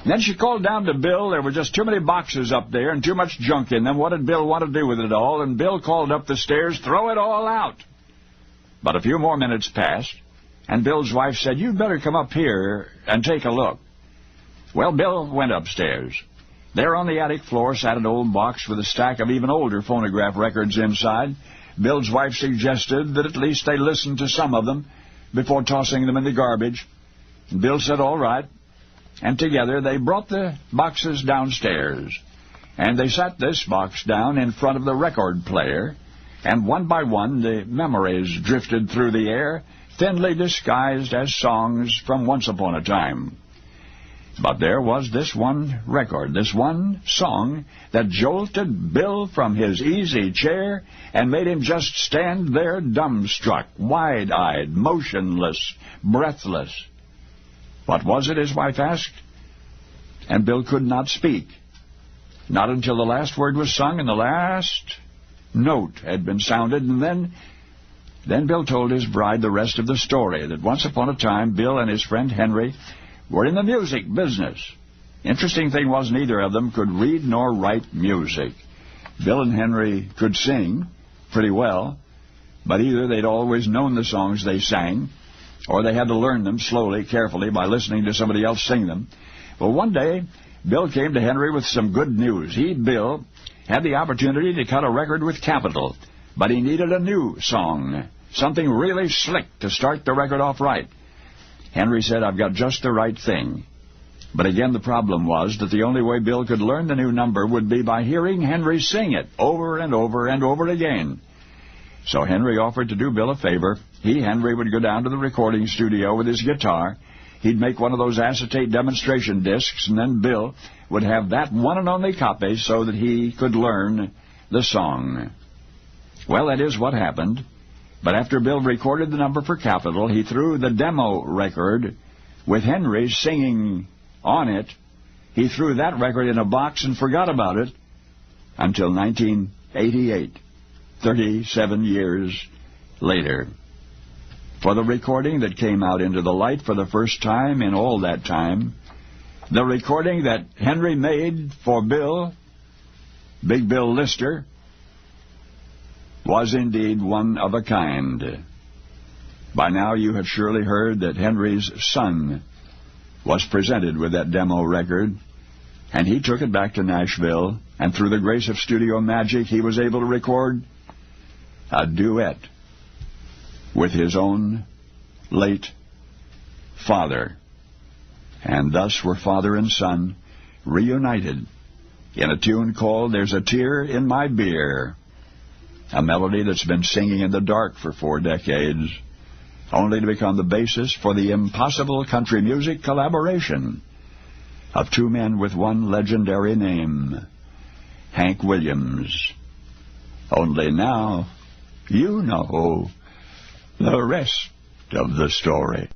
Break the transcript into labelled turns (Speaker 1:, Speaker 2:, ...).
Speaker 1: Then she called down to Bill. There were just too many boxes up there and too much junk in them. What did Bill want to do with it all? And Bill called up the stairs, throw it all out. But a few more minutes passed, and Bill's wife said, you'd better come up here and take a look. Well, Bill went upstairs. There on the attic floor sat an old box with a stack of even older phonograph records inside. Bill's wife suggested that at least they listen to some of them before tossing them in the garbage. Bill said, all right. And together they brought the boxes downstairs. And they sat this box down in front of the record player. And one by one the memories drifted through the air, thinly disguised as songs from once upon a time. But there was this one record, this one song that jolted Bill from his easy chair and made him just stand there dumbstruck, wide-eyed, motionless, breathless. What was it, his wife asked? And Bill could not speak. Not until the last word was sung and the last note had been sounded, and then Bill told his bride the rest of the story, that once upon a time Bill and his friend Henry were in the music business. Interesting thing was neither of them could read nor write music. Bill and Henry could sing pretty well, but either they'd always known the songs they sang, or they had to learn them slowly, carefully, by listening to somebody else sing them. Well, one day, Bill came to Henry with some good news. Bill, had the opportunity to cut a record with Capitol, but he needed a new song, something really slick to start the record off right. Henry said, I've got just the right thing. But again, the problem was that the only way Bill could learn the new number would be by hearing Henry sing it over and over and over again. So Henry offered to do Bill a favor. Henry, would go down to the recording studio with his guitar. He'd make one of those acetate demonstration discs, and then Bill would have that one and only copy so that he could learn the song. Well, that is what happened. But after Bill recorded the number for Capitol, he threw the demo record with Henry singing on it. He threw that record in a box and forgot about it until 1988, 37 years later. For the recording that came out into the light for the first time in all that time, the recording that Henry made for Bill, Big Bill Lister, was indeed one of a kind. By now you have surely heard that Henry's son was presented with that demo record, and he took it back to Nashville, and through the grace of studio magic, he was able to record a duet with his own late father. And thus were father and son reunited in a tune called There's a Tear in My Beer, a melody that's been singing in the dark for 4 decades, only to become the basis for the impossible country music collaboration of 2 men with one legendary name, Hank Williams. Only now you know the rest of the story.